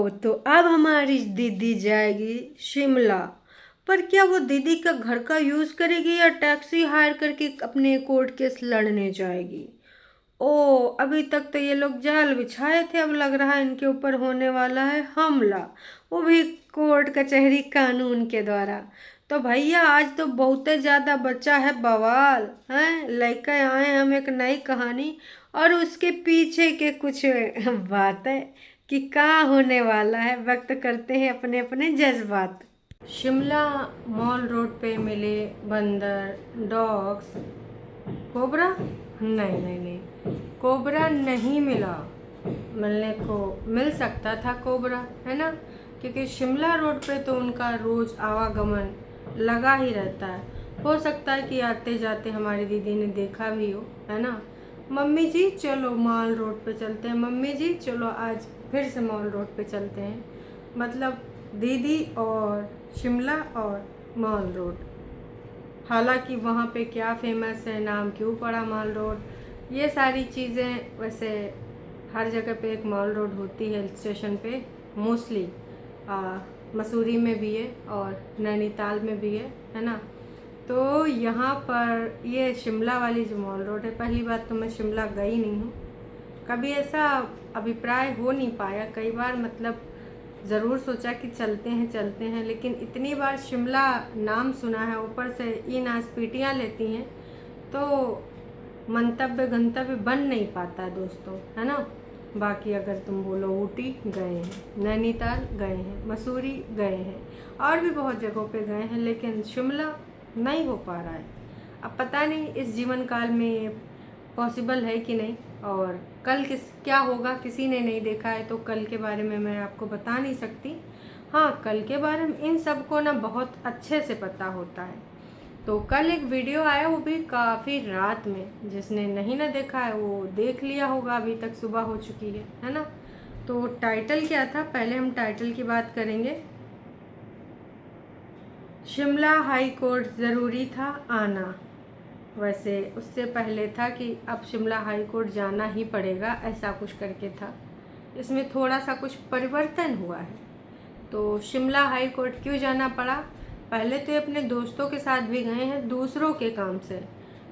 तो अब हमारी दीदी जाएगी शिमला। पर क्या वो दीदी का घर का यूज़ करेगी या टैक्सी हायर करके अपने कोर्ट केस लड़ने जाएगी? ओ, अभी तक तो ये लोग जाल बिछाए थे, अब लग रहा है इनके ऊपर होने वाला है हमला, वो भी कोर्ट कचहरी कानून के द्वारा। तो भैया आज तो बहुत ज़्यादा बच्चा है बवाल हैं, लेकर आए हम एक नई कहानी और उसके पीछे के कुछ बातें कि क्या होने वाला है, व्यक्त करते हैं अपने अपने जज्बात। शिमला मॉल रोड पे मिले बंदर, डॉग्स, कोबरा? नहीं नहीं नहीं, कोबरा नहीं मिला। मिलने को मिल सकता था कोबरा, है ना, क्योंकि शिमला रोड पे तो उनका रोज आवागमन लगा ही रहता है। हो सकता है कि आते जाते हमारी दीदी ने देखा भी हो, है ना। मम्मी जी चलो मॉल रोड पे चलते हैं, मम्मी जी चलो आज फिर से मॉल रोड पे चलते हैं। मतलब दीदी और शिमला और मॉल रोड। हालांकि वहाँ पे क्या फेमस है, नाम क्यों पड़ा मॉल रोड, ये सारी चीज़ें वैसे हर जगह पे एक मॉल रोड होती है, हिल स्टेशन पे मोस्टली। मसूरी में भी है और नैनीताल में भी है ना। तो यहाँ पर ये शिमला वाली जो मॉल रोड है, पहली बात तो मैं शिमला गई नहीं हूँ, कभी ऐसा अभिप्राय हो नहीं पाया। कई बार मतलब ज़रूर सोचा कि चलते हैं, लेकिन इतनी बार शिमला नाम सुना है, ऊपर से इन आस्पीटियाँ लेती हैं, तो मंतव्य गंतव्य बन नहीं पाता दोस्तों, है ना। बाकी अगर तुम बोलो ऊटी गए हैं, नैनीताल गए हैं, मसूरी गए हैं, और भी बहुत जगहों पे गए हैं, लेकिन शिमला नहीं हो पा रहा है। अब पता नहीं इस जीवन काल में पॉसिबल है कि नहीं, और कल क्या होगा किसी ने नहीं देखा है, तो कल के बारे में मैं आपको बता नहीं सकती। हाँ, कल के बारे में इन सबको ना बहुत अच्छे से पता होता है। तो कल एक वीडियो आया, वो भी काफ़ी रात में, जिसने नहीं ना देखा है वो देख लिया होगा, अभी तक सुबह हो चुकी है ना। तो टाइटल क्या था, पहले हम टाइटल की बात करेंगे। शिमला हाई कोर्ट ज़रूरी था आना। वैसे उससे पहले था कि अब शिमला हाई कोर्ट जाना ही पड़ेगा, ऐसा कुछ करके था। इसमें थोड़ा सा कुछ परिवर्तन हुआ है। तो शिमला हाई कोर्ट क्यों जाना पड़ा? पहले तो अपने दोस्तों के साथ भी गए हैं दूसरों के काम से,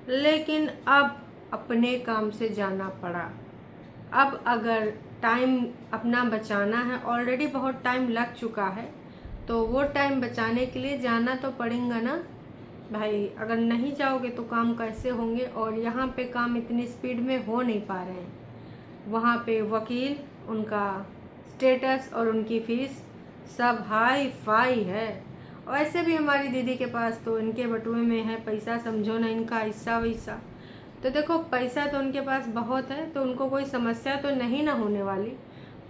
लेकिन अब अपने काम से जाना पड़ा। अब अगर टाइम अपना बचाना है, ऑलरेडी बहुत टाइम लग चुका है, तो वो टाइम बचाने के लिए जाना तो पड़ेगा ना भाई। अगर नहीं जाओगे तो काम कैसे होंगे, और यहाँ पे काम इतनी स्पीड में हो नहीं पा रहे हैं। वहाँ पे वकील, उनका स्टेटस और उनकी फीस सब हाई फाई है। वैसे भी हमारी दीदी के पास तो इनके बटुए में है पैसा, समझो ना, इनका हिस्सा वैसा। तो देखो पैसा तो उनके पास बहुत है, तो उनको कोई समस्या तो नहीं ना होने वाली।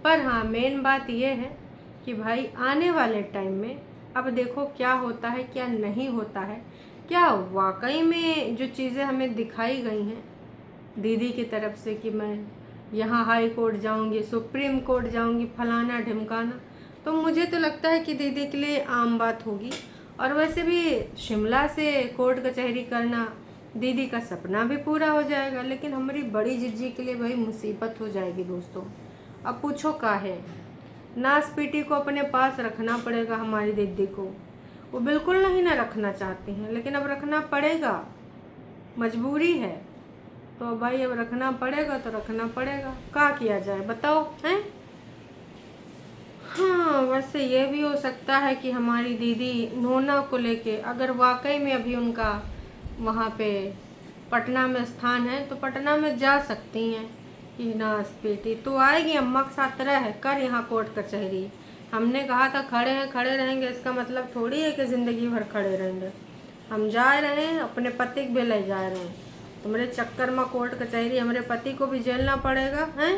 पर हाँ, मेन बात ये है कि भाई आने वाले टाइम में अब देखो क्या होता है क्या नहीं होता है। क्या वाकई में जो चीज़ें हमें दिखाई गई हैं दीदी की तरफ से कि मैं यहाँ हाई कोर्ट जाऊँगी, सुप्रीम कोर्ट जाऊँगी, फलाना ढिमकाना, तो मुझे तो लगता है कि दीदी के लिए आम बात होगी। और वैसे भी शिमला से कोर्ट कचहरी करना दीदी का सपना भी पूरा हो जाएगा, लेकिन हमारी बड़ी जिज्जी के लिए भाई मुसीबत हो जाएगी दोस्तों। अब पूछो का है, नासपीटी को अपने पास रखना पड़ेगा हमारी दीदी को। वो बिल्कुल नहीं ना रखना चाहती हैं, लेकिन अब रखना पड़ेगा, मजबूरी है। तो भाई अब रखना पड़ेगा तो रखना पड़ेगा, क्या किया जाए बताओ हैं। हाँ, वैसे ये भी हो सकता है कि हमारी दीदी नोना को लेके अगर वाकई में अभी उनका वहाँ पे पटना में स्थान है, तो पटना में जा सकती हैं कि नासपीटी तो आएगी, अम्मा के साथ रह कर यहाँ कोर्ट कचहरी। हमने कहा था खड़े हैं खड़े रहेंगे, इसका मतलब थोड़ी है कि ज़िंदगी भर खड़े रहेंगे। हम जा रहे हैं, अपने पति को भी ले जा रहे हैं। तुम्हारे चक्कर में कोर्ट कचहरी हमारे पति को भी झेलना पड़ेगा हैं,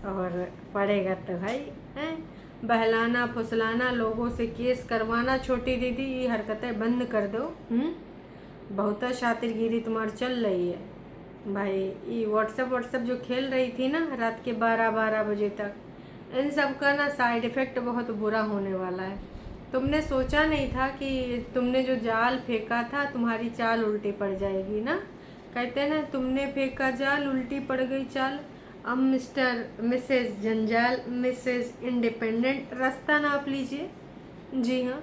और पड़ेगा तो भाई हैं। बहलाना फुसलाना, लोगों से केस करवाना, छोटी दीदी ये हरकतें बंद कर दो। बहुत शातिरगिरी तुम्हारी चल रही है भाई। ये व्हाट्सएप जो खेल रही थी ना रात के 12 बजे तक, इन सब का ना साइड इफ़ेक्ट बहुत बुरा होने वाला है। तुमने सोचा नहीं था कि तुमने जो जाल फेंका था तुम्हारी चाल उल्टी पड़ जाएगी ना। कहते हैं ना, तुमने फेंका जाल उल्टी पड़ गई चाल। अब मिस्टर मिसेस जंजाल, मिसेस इंडिपेंडेंट, रास्ता नाप लीजिए। जी हाँ,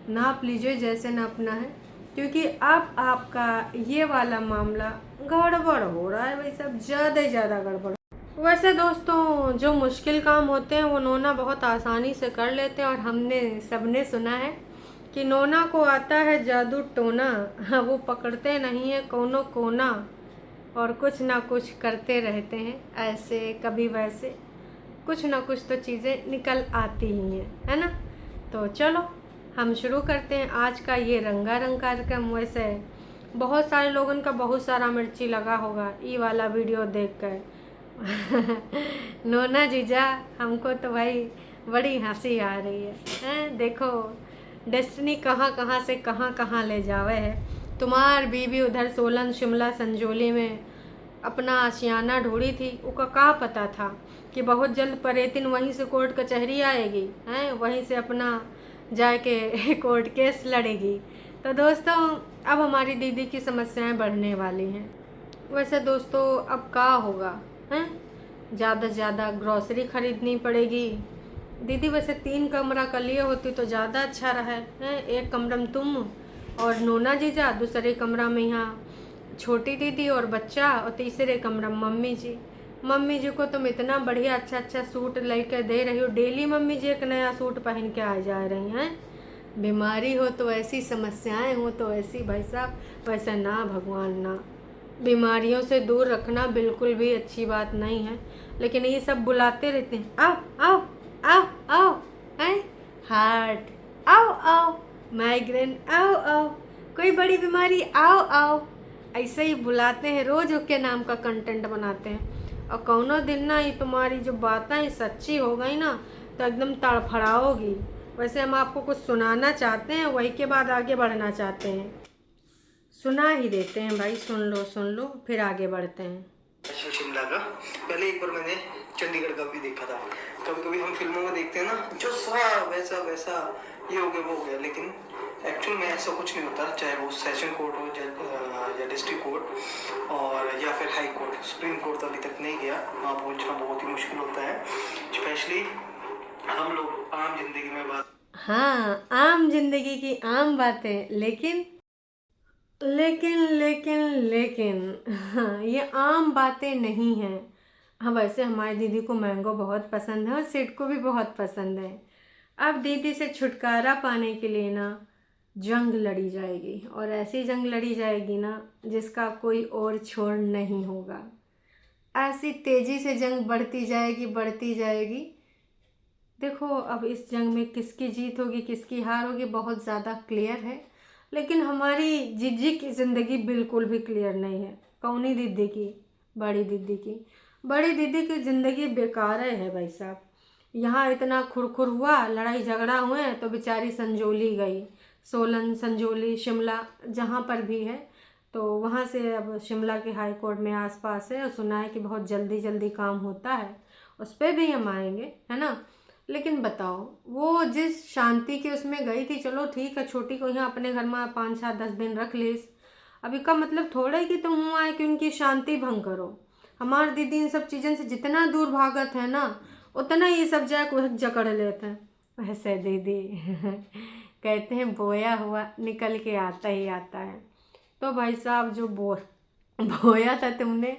नाप लीजिए जैसे नापना है, क्योंकि अब आपका ये वाला मामला गड़बड़ हो रहा है भाई साहब, ज़्यादा ही ज़्यादा गड़बड़। वैसे दोस्तों, जो मुश्किल काम होते हैं वो नोना बहुत आसानी से कर लेते हैं, और हमने सबने सुना है कि नोना को आता है जादू टोना। हाँ, वो पकड़ते नहीं है कोनो कोना, और कुछ ना कुछ करते रहते हैं, ऐसे कभी वैसे कुछ ना कुछ तो चीज़ें निकल आती ही हैं, है ना। तो चलो हम शुरू करते हैं आज का ये रंगारंग कार्यक्रम। वैसे बहुत सारे लोगों का बहुत सारा मिर्ची लगा होगा ये वाला वीडियो देखकर। नोना जीजा, हमको तो भाई बड़ी हंसी आ रही हैं। देखो डेस्टिनी कहाँ कहाँ से कहाँ कहाँ ले जावे है। तुम्हार बीवी उधर सोलन शिमला संजोली में अपना आशियाना ढूंढी थी, उसका क्या पता था कि बहुत जल्द परेतिन वहीं से कोर्ट कचहरी आएगी, हैं वहीं से अपना जाके कोर्ट केस लड़ेगी। तो दोस्तों, अब हमारी दीदी की समस्याएं बढ़ने वाली हैं। वैसे दोस्तों, अब क्या होगा, हैं ज़्यादा से ज़्यादा ग्रॉसरी खरीदनी पड़ेगी। दीदी वैसे 3 कमरा कर लिए होती तो ज़्यादा अच्छा रहा है। एक कमरा में तुम और नोना जीजा, दूसरे कमरा में यहाँ छोटी दीदी और बच्चा, और तीसरे कमरा में मम्मी जी। मम्मी जी को तुम इतना बढ़िया अच्छा अच्छा सूट लेकर दे रही हो, डेली मम्मी जी एक नया सूट पहन के आ जा रही हैं। बीमारी हो तो ऐसी, समस्याएं हो तो ऐसी भाई साहब, वैसा ना भगवान ना। बीमारियों से दूर रखना बिल्कुल भी अच्छी बात नहीं है, लेकिन ये सब बुलाते रहते हैं, आओ आओ आओ आओ, हैं हार्ट आओ आओ, माइग्रेन आओ आओ, कोई बड़ी बीमारी आओ आओ, ऐसे ही बुलाते हैं, रोज उसके नाम का कंटेंट बनाते हैं। और कौनो दिन ना ये तुम्हारी जो बातें सच्ची हो गई ना तो एकदम तड़फड़ाओगी। वैसे हम आपको कुछ सुनाना चाहते हैं, वही के बाद आगे बढ़ना चाहते हैं। सुना ही देते हैं भाई, सुन लो फिर आगे बढ़ते हैं। शिमला का पहले एक बार मैंने चंडीगढ़ का भी देखा था। कभी कभी हम फिल्मों में देखते हैं ना, जो सा वैसा वैसा ये हो गया वो हो गया, लेकिन एक्चुअल में ऐसा कुछ नहीं होता। चाहे वो सेशन कोर्ट हो या डिस्ट्रिक्ट कोर्ट और या फिर हाई कोर्ट, सुप्रीम कोर्ट तो अभी तक नहीं गया, वहाँ पहुँचना बहुत ही मुश्किल होता है। स्पेशली हम लोग आम जिंदगी में बात, हाँ, आम जिंदगी की आम बातें, लेकिन हाँ, ये आम बातें नहीं हैं। हाँ, वैसे हमारी दीदी को मैंगो बहुत पसंद है और सिड को भी बहुत पसंद है। अब दीदी से छुटकारा पाने के लिए ना जंग लड़ी जाएगी, और ऐसी जंग लड़ी जाएगी ना जिसका कोई और छोर नहीं होगा। ऐसी तेज़ी से जंग बढ़ती जाएगी बढ़ती जाएगी। देखो अब इस जंग में किसकी जीत होगी किसकी हार होगी बहुत ज़्यादा क्लियर है, लेकिन हमारी जीजी की ज़िंदगी बिल्कुल भी क्लियर नहीं है। कौनी दीदी की, बड़ी दीदी की ज़िंदगी बेकार है भाई साहब। यहाँ इतना खुरखुर हुआ, लड़ाई झगड़ा हुए तो बेचारी संजोली गई, सोलन संजोली शिमला जहाँ पर भी है, तो वहाँ से अब शिमला के हाई कोर्ट में आसपास है, और सुना है कि बहुत जल्दी जल्दी काम होता है, उस पर भी हम आएंगे, है ना। लेकिन बताओ, वो जिस शांति के उसमें गई थी, चलो ठीक है, छोटी को यहाँ अपने घर में 5-7-10 दिन रख लीस, अभी का मतलब थोड़ा ही कि तुम हुआ है कि उनकी शांति भंग करो। हमारी दीदी इन सब चीज़ों से जितना दूर भागत है ना, उतना ये सब जाके जकड़ लेते हैं। वैसे दीदी कहते हैं बोया हुआ निकल के आता ही आता है। तो भाई साहब, जो बोया था तुमने,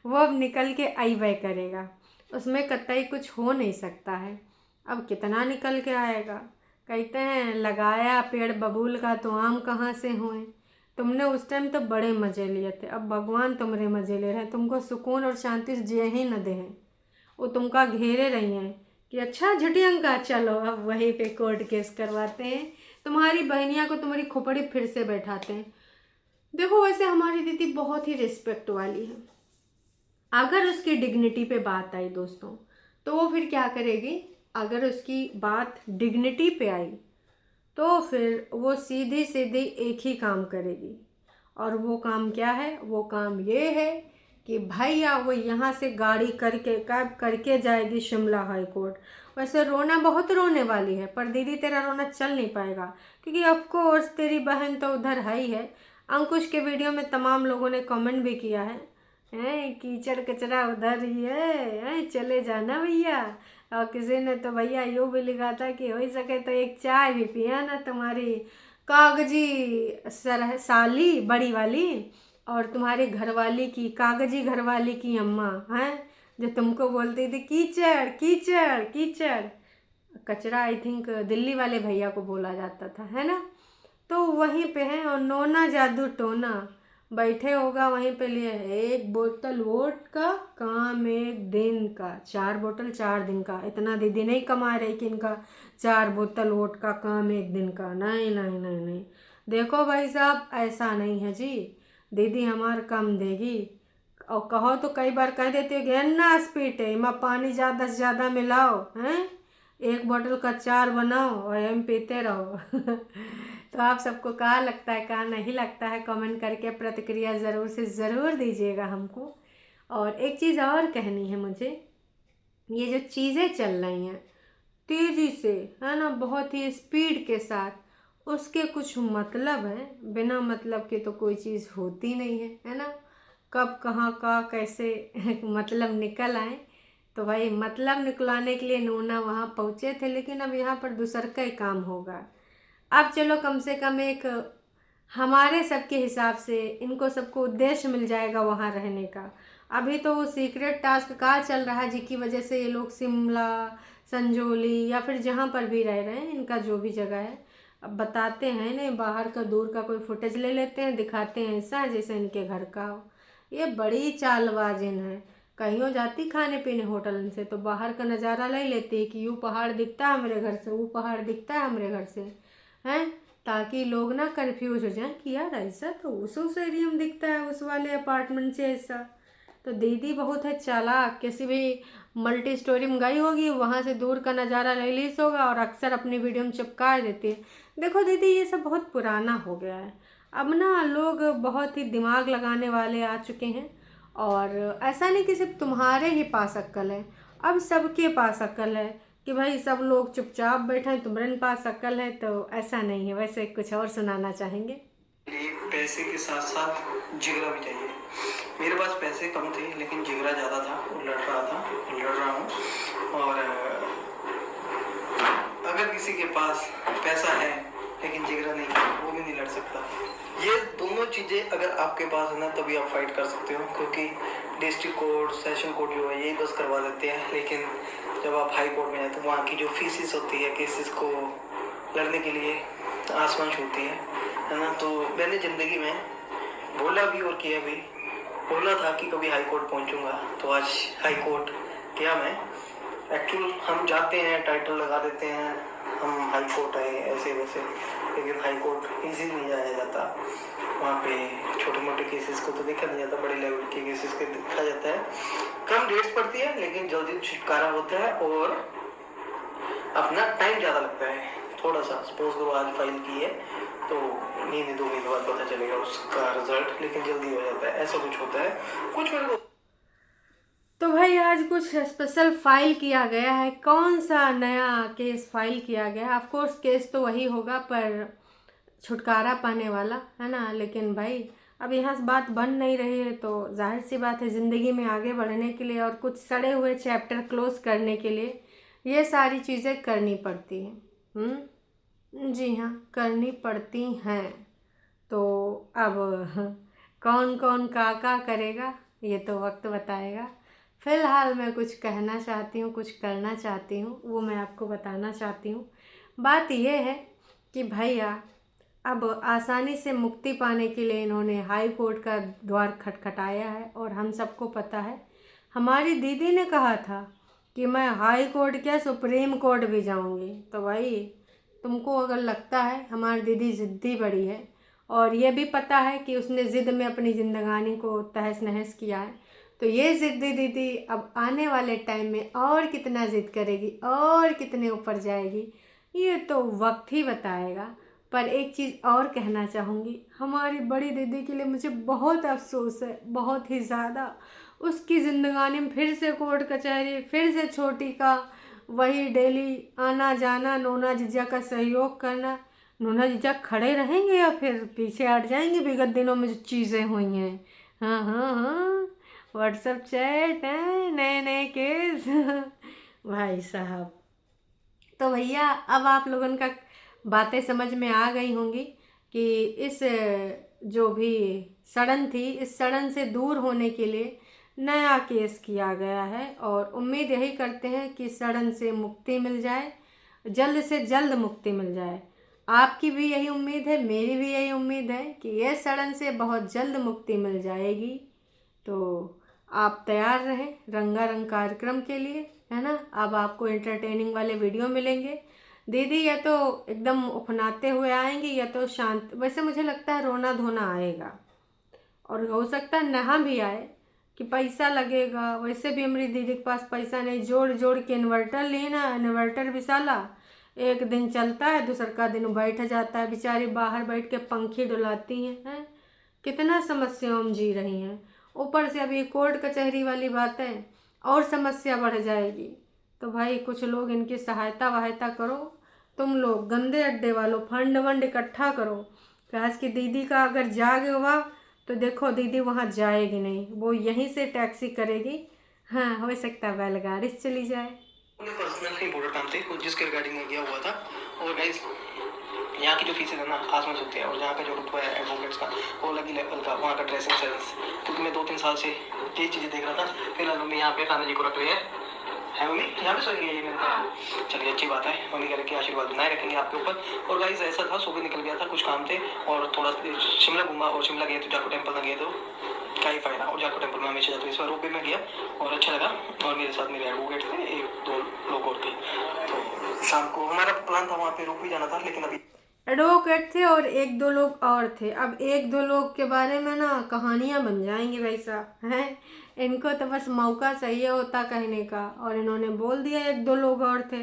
वो अब निकल के आई वह करेगा, उसमें कतई कुछ हो नहीं सकता है। अब कितना निकल के आएगा। कहते हैं लगाया पेड़ बबूल का तो आम कहाँ से हुए। तुमने उस टाइम तो बड़े मज़े लिए थे, अब भगवान तुम्हारे मज़े ले रहे हैं, तुमको सुकून और शांति से जिए ही न दे हैं। वो तुमका घेरे रही हैं कि अच्छा झुटियंका, चलो अब वहीं पे कोर्ट केस करवाते हैं, तुम्हारी बहनिया को तुम्हारी खोपड़ी फिर से बैठाते हैं। देखो वैसे हमारी दीदी बहुत ही रिस्पेक्ट वाली है। अगर उसकी डिग्निटी पे बात आई दोस्तों, तो वो फिर क्या करेगी। अगर उसकी बात डिग्निटी पे आई तो फिर वो सीधी सीधी एक ही काम करेगी, और वो काम क्या है, वो काम ये है कि भैया वो यहाँ से गाड़ी करके कैब करके जाएगी शिमला हाई कोर्ट। वैसे रोना बहुत रोने वाली है, पर दीदी तेरा रोना चल नहीं पाएगा, क्योंकि ऑफ कोर्स तेरी बहन तो उधर है ही है। अंकुश के वीडियो में तमाम लोगों ने कमेंट भी किया है हैं कीचड़ कचरा उधर ही है, हैं चले जाना भैया। और किसी ने तो भैया यूँ भी लिखा था कि हो सके तो एक चाय भी पिया ना तुम्हारी कागजी साली बड़ी वाली और तुम्हारी घरवाली की कागजी घरवाली की अम्मा हैं, जो तुमको बोलती थी कीचड़ कीचड़ कीचड़। कचरा आई थिंक दिल्ली वाले भैया को बोला जाता था, है ना। तो वहीं पे है और नोना जादू टोना बैठे होगा वहीं पे लिए एक बोतल वोट का काम एक दिन का, 4 बोतल 4 दिन का। इतना दीदी नहीं कमा रही कि इनका 4 बोतल वोट का काम एक दिन का। नहीं नहीं नहीं नहीं, देखो भाई साहब ऐसा नहीं है जी, दीदी हमार कम देगी। और कहो तो कई बार कह देती है कि अन्ना स्पीड है इमा पानी ज़्यादा से ज़्यादा मिलाओ, हैं 1 बोतल का 4 बनाओ और हम पीते रहो। तो आप सबको कहाँ लगता है कहाँ नहीं लगता है, कमेंट करके प्रतिक्रिया ज़रूर से ज़रूर दीजिएगा हमको। और एक चीज़ और कहनी है मुझे, ये जो चीज़ें चल रही हैं तेज़ी से, है ना, बहुत ही स्पीड के साथ, उसके कुछ मतलब है। बिना मतलब के तो कोई चीज़ होती नहीं है ना। कब कहाँ का कैसे मतलब निकल आए। तो भाई मतलब निकलाने के लिए नूना वहाँ पहुँचे थे, लेकिन अब यहाँ पर दूसर का ही काम होगा। अब चलो कम से कम एक हमारे सबके हिसाब से इनको सबको उद्देश्य मिल जाएगा वहाँ रहने का। अभी तो वो सीक्रेट टास्क का चल रहा है जिसकी वजह से ये लोग शिमला संजोली या फिर जहाँ पर भी रह रहे हैं, इनका जो भी जगह है, अब बताते हैं नहीं, बाहर का दूर का कोई फुटेज ले लेते हैं, दिखाते हैं ऐसा जैसे इनके घर का हो। ये बड़ी चालबाजिन है। कहीं जाती खाने पीने होटल से तो बाहर का नज़ारा ले लेती है कि यूँ पहाड़ दिखता है हमारे घर से, वो पहाड़ दिखता है हमारे घर से, हैं, ताकि लोग ना कंफ्यूज हो जाएं कि यार ऐसा तो उस एरिया में दिखता है उस वाले अपार्टमेंट से ऐसा। तो दीदी बहुत है चालाक, किसी भी मल्टी स्टोरी में गई होगी वहाँ से दूर का नज़ारा ले ली होगा और अक्सर अपनी वीडियो में चिपका देती है। देखो दीदी ये सब बहुत पुराना हो गया है, अब ना लोग बहुत ही दिमाग लगाने वाले आ चुके हैं। और ऐसा नहीं कि सिर्फ तुम्हारे ही पास अक्ल है, अब सबके पास अक्ल है कि भाई सब लोग चुपचाप बैठे हैं तुम्हारे पास अक्ल है, तो ऐसा नहीं है। वैसे कुछ और सुनाना चाहेंगे? पैसे के साथ साथ जिगरा भी चाहिए। मेरे पास पैसे कम थे लेकिन जिगरा ज़्यादा था, वो लड़ रहा हूँ। और अगर किसी के पास पैसा है लेकिन जिगरा नहीं है, वो भी नहीं लड़ सकता। ये दोनों चीज़ें अगर आपके पास है ना तभी आप फाइट कर सकते हो, क्योंकि डिस्ट्रिक्ट कोर्ट सेशन कोर्ट जो है यही बस करवा देते हैं, लेकिन जब आप हाई कोर्ट में जाए तो वहाँ की जो फीसिस होती है केसेस को लड़ने के लिए आसमान छूती है ना। तो मैंने ज़िंदगी में बोला भी और किया भी, बोला था कि कभी हाई कोर्ट पहुँचूँगा, तो आज हाई कोर्ट गया मैं। एक्चुअल हम जाते हैं टाइटल लगा देते हैं हम हाई कोर्ट आए ऐसे वैसे, लेकिन हाई कोर्ट इजी नहीं जाया जाता। वहाँ पे छोटे मोटे केसेस को तो देखा नहीं जाता, बड़े लेवल के केसेस को देखा जाता है। कम डेट्स पड़ती है लेकिन जल्दी छुटकारा होता है और अपना टाइम ज़्यादा लगता है थोड़ा सा। सपोज करो आज फाइल की है तो महीने 2 महीने बाद पता चलेगा उसका रिजल्ट, लेकिन जल्दी हो जाता है, ऐसा कुछ होता है कुछ मेरे को। तो भाई आज कुछ स्पेशल फाइल किया गया है। कौन सा नया केस फाइल किया गया है? ऑफ कोर्स केस तो वही होगा पर छुटकारा पाने वाला, है ना। लेकिन भाई अब यहाँ से बात बन नहीं रही है तो जाहिर सी बात है ज़िंदगी में आगे बढ़ने के लिए और कुछ सड़े हुए चैप्टर क्लोज करने के लिए ये सारी चीज़ें करनी पड़ती हैं। जी हाँ, करनी पड़ती हैं। तो अब कौन कौन का करेगा ये तो वक्त बताएगा। फ़िलहाल मैं कुछ कहना चाहती हूँ, कुछ करना चाहती हूँ, वो मैं आपको बताना चाहती हूँ। बात ये है कि भैया अब आसानी से मुक्ति पाने के लिए इन्होंने हाई कोर्ट का द्वार खटखटाया है और हम सबको पता है। हमारी दीदी ने कहा था कि मैं हाई कोर्ट क्या सुप्रीम कोर्ट भी जाऊंगी। तो भाई तुमको अगर लगता है हमारी दीदी ज़िद्दी बड़ी है और ये भी पता है कि उसने ज़िद में अपनी ज़िंदगानी को तहस नहस किया है, तो ये ज़िद्दी दीदी अब आने वाले टाइम में और कितना ज़िद करेगी और कितने ऊपर जाएगी ये तो वक्त ही बताएगा। पर एक चीज़ और कहना चाहूँगी, हमारी बड़ी दीदी के लिए मुझे बहुत अफसोस है, बहुत ही ज़्यादा। उसकी ज़िंदगानी में फिर से कोर्ट कचहरी, फिर से छोटी का वही डेली आना जाना, नोना जीजा का सहयोग करना। नोना जीजा खड़े रहेंगे या फिर पीछे हट जाएंगे विगत दिनों में जो चीज़ें हुई हैं? हाँ हाँ हाँ, व्हाट्सएप चैट हैं, नए नए केस भाई साहब। तो भैया अब आप लोगों का बातें समझ में आ गई होंगी कि इस जो भी सड़न थी, इस सड़न से दूर होने के लिए नया केस किया गया है। और उम्मीद यही करते हैं कि सड़न से मुक्ति मिल जाए, जल्द से जल्द मुक्ति मिल जाए। आपकी भी यही उम्मीद है, मेरी भी यही उम्मीद है कि ये सड़न से बहुत जल्द मुक्ति मिल जाएगी। तो आप तैयार रहें रंगारंग कार्यक्रम के लिए, है ना। अब आपको एंटरटेनिंग वाले वीडियो मिलेंगे। दीदी या तो एकदम उफनाते हुए आएंगी या तो शांत, वैसे मुझे लगता है रोना धोना आएगा, और हो सकता है नहा भी आए कि पैसा लगेगा। वैसे भी हमारी दीदी के पास पैसा नहीं, जोड़ जोड़ के इन्वर्टर लेना, इन्वर्टर भी साला एक दिन चलता है, दूसर का दिन बैठ जाता है। बेचारी बाहर बैठ के पंखी डुलाती हैं। कितना समस्याओं में जी रही हैं। ऊपर से अभी कोर्ट कचहरी वाली बातें और समस्या बढ़ जाएगी। तो भाई कुछ लोग इनकी सहायता वहायता करो, तुम लोग गंदे अड्डे वालों फंड वंड इकट्ठा करो। काश कि दीदी का अगर जाग हुआ तो देखो दीदी वहाँ जाएगी नहीं, वो यहीं से टैक्सी करेगी। हाँ, हो सकता है बैलगाड़ी से चली जाए। पर्सनल इंपोर्टेड काम थे कुछ जिसके रिगार्डिंग में गया हुआ था। और गाइस यहाँ की जो फीसेज है ना आसमान छूती है, और यहाँ का जो रुतबा है एडवोकेट्स का वो अलग ही लेवल का, वहाँ का ड्रेसिंग सेंस। क्योंकि मैं 2-3 साल से यही चीज़ें देख रहा था। फिलहाल मम्मी यहाँ पे कान्हा जी को रख रही है मम्मी यहाँ पे सोएंगे ये मेरे को। चलिए अच्छी बात है, मम्मी कह रही कि आशीर्वाद बनाए रखेंगे आपके ऊपर। और गाइस ऐसा था, सुबह निकल गया था, कुछ काम थे और थोड़ा शिमला घूमा, और शिमला गए तो जाको टेम्पल में गए तो क्या ही फायदा। और जाको टेम्पल में हमेशा जाते, इस बार रोपवे में गया और अच्छा लगा। और मेरे साथ मेरे एडवोकेट थे, 1-2 लोग और थे। तो शाम को हमारा प्लान था वहाँ पे रोपवे जाना था, लेकिन अभी एडवोकेट थे और 1-2 लोग और थे। अब 1-2 लोग के बारे में ना कहानियाँ बन जाएंगी वैसा हैं। इनको तो बस मौका चाहिए होता कहने का, और इन्होंने बोल दिया 1-2 लोग और थे।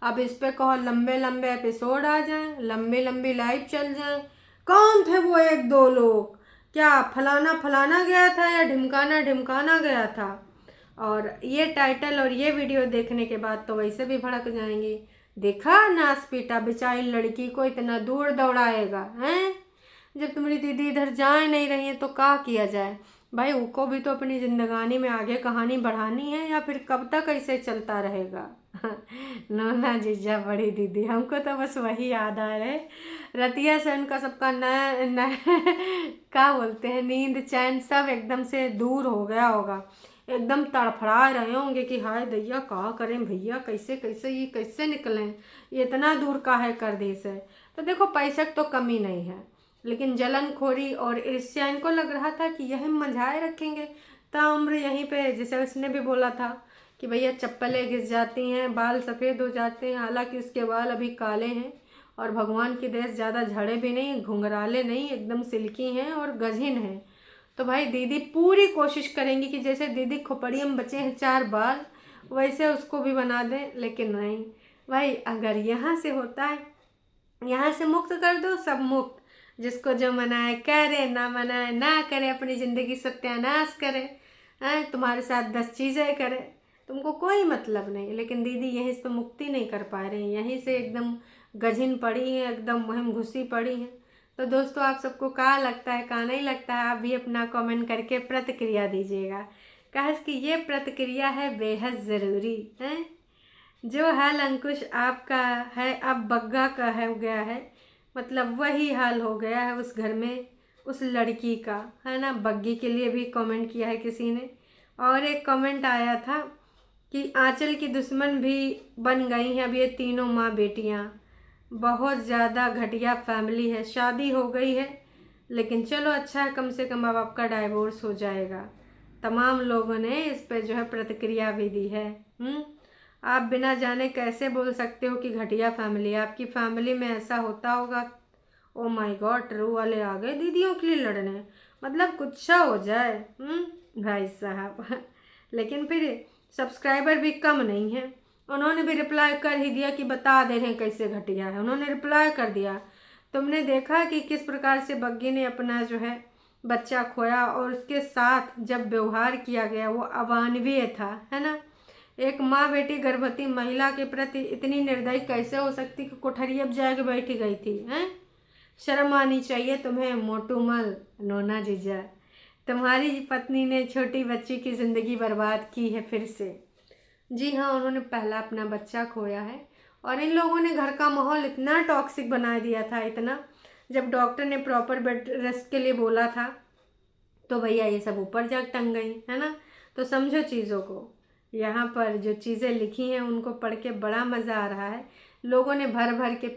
अब इस पे कहो लंबे लंबे एपिसोड आ जाएं, लंबी लंबी लाइव चल जाएं। कौन थे वो 1-2 लोग? क्या फलाना फलाना गया था या ढिमकाना ढिमकाना गया था? और ये टाइटल और ये वीडियो देखने के बाद तो वैसे भी भड़क जाएंगी। देखा नास पीटा, बेचारी लड़की को इतना दूर दौड़ाएगा हैं। जब तुम्हारी दीदी इधर जा नहीं रही है तो क्या किया जाए भाई। उनको भी तो अपनी जिंदगानी में आगे कहानी बढ़ानी है, या फिर कब तक ऐसे चलता रहेगा नोना जीजा बड़ी दीदी, हमको तो बस वही याद आ रहे। रतिया से उनका सबका नया नया क्या बोलते हैं, नींद चैन सब एकदम से दूर हो गया होगा। एकदम तड़फड़ा रहे होंगे कि हाय दैया क्या करें भैया, कैसे कैसे ये कैसे निकलें, ये इतना दूर का है कर दी से। तो देखो पैसे तो कमी नहीं है, लेकिन जलनखोरी और ईर्ष्या इनको लग रहा था कि यही मंझाए रखेंगे ताउम्र यहीं पे। जैसे उसने भी बोला था कि भैया चप्पलें घिस जाती हैं, बाल सफ़ेद हो जाते हैं। हालांकि उसके बाल अभी काले हैं और भगवान की दया ज़्यादा झड़े भी नहीं, घुंघराले नहीं, एकदम सिल्की हैं और गजीन हैं। तो भाई दीदी पूरी कोशिश करेंगी कि जैसे दीदी खोपड़ियों में बचे हैं 4 बाल वैसे उसको भी बना दें। लेकिन नहीं भाई, अगर यहाँ से होता है, यहाँ से मुक्त कर दो, सब मुक्त। जिसको जो मनाए करे, ना मनाए ना करे, अपनी ज़िंदगी सत्यानाश करे, तुम्हारे साथ 10 चीज़ें करे, तुमको कोई मतलब नहीं। लेकिन दीदी यहीं से तो मुक्ति नहीं कर पा रही हैं, यहीं से एकदम गझिन पड़ी हैं, एकदम मुहिम घुसी पड़ी हैं। तो दोस्तों आप सबको क्या लगता है क्या नहीं लगता है, आप भी अपना कमेंट करके प्रतिक्रिया दीजिएगा। कहा कि ये प्रतिक्रिया है बेहद ज़रूरी है। जो हाल अंकुश आपका है अब बग्गा का है हो गया है, मतलब वही हाल हो गया है उस घर में उस लड़की का, है ना। बग्गी के लिए भी कमेंट किया है किसी ने। और एक कमेंट आया था कि आंचल की दुश्मन भी बन गई हैं अब ये तीनों माँ बेटियाँ। बहुत ज़्यादा घटिया फैमिली है, शादी हो गई है लेकिन चलो अच्छा है, कम से कम अब आपका डाइवोर्स हो जाएगा। तमाम लोगों ने इस पर जो है प्रतिक्रिया भी दी है। आप बिना जाने कैसे बोल सकते हो कि घटिया फैमिली है? आपकी फैमिली में ऐसा होता होगा। ओ माय गॉड, ट्रू वाले आ गए दीदियों के लिए लड़ने, मतलब कुछ हो जाए भाई साहब लेकिन फिर सब्सक्राइबर भी कम नहीं है, उन्होंने भी रिप्लाई कर ही दिया कि बता दे रहे हैं कैसे घटिया है। उन्होंने रिप्लाई कर दिया। तुमने देखा कि किस प्रकार से बग्गी ने अपना जो है बच्चा खोया, और उसके साथ जब व्यवहार किया गया वो अमानवीय था, है ना। एक माँ बेटी गर्भवती महिला के प्रति इतनी निर्दयी कैसे हो सकती कि कोठरिया जाके बैठी गई थी, हैं। शर्म आनी चाहिए तुम्हें मोटूमल नोना जीजा। तुम्हारी पत्नी ने छोटी बच्ची की ज़िंदगी बर्बाद की है फिर से। जी हाँ, उन्होंने पहला अपना बच्चा खोया है और इन लोगों ने घर का माहौल इतना टॉक्सिक बना दिया था, इतना, जब डॉक्टर ने प्रॉपर बेड रेस्ट के लिए बोला था तो भैया ये सब ऊपर जा टंग गई, है ना। तो समझो चीज़ों को, यहाँ पर जो चीज़ें लिखी हैं उनको पढ़ के बड़ा मज़ा आ रहा है। लोगों ने भर भर के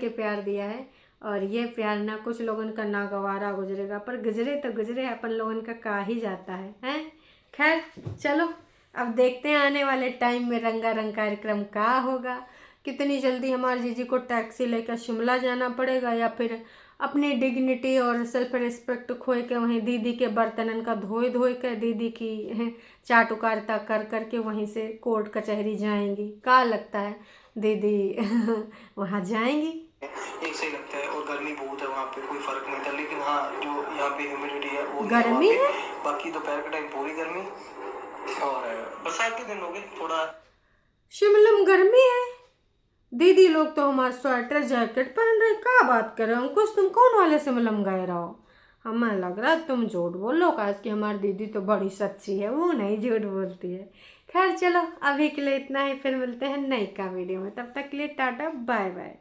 प्यार दिया है और ये प्यार ना कुछ लोगों का नागवारा गुजरेगा, पर गुजरे तो गुजरे, अपन लोगों का ही जाता है, हैं। खैर चलो, अब देखते हैं आने वाले टाइम में रंगारंग कार्यक्रम का होगा। कितनी जल्दी हमारे जीजी को टैक्सी लेकर शिमला जाना पड़ेगा या फिर अपनी डिग्निटी और सेल्फ रिस्पेक्ट खोए के वहीं दीदी के बर्तनन का धोए कर दीदी की चाटुकारिता कर करके वहीं से कोर्ट कचहरी जाएंगी। क्या लगता है दीदी वहाँ जाएंगी? एक सही लगता है, और गर्मी बहुत है वहाँ पे, कोई फर्क नहीं था, लेकिन हाँ जो यहाँ पे ह्यूमिडिटी है वो गर्मी नहीं है, बाकी दोपहर के टाइम पूरी गर्मी, और बरसात के दिन हो गए थोड़ा। शिमला में गर्मी है। दीदी लोग तो हमारा स्वेटर जैकेट पहन रहे, क्या बात कर रहे हो अंकुश, तुम कौन वाले शिमला में गए रहो? हमें लग रहा है तुम झूठ बोलो, काश कि हमारी दीदी तो बड़ी सच्ची है, वो नहीं झूठ बोलती है। खैर चलो, अभी के लिए इतना ही, फिर मिलते हैं नई का वीडियो में, तब तक के लिए टाटा बाय बाय।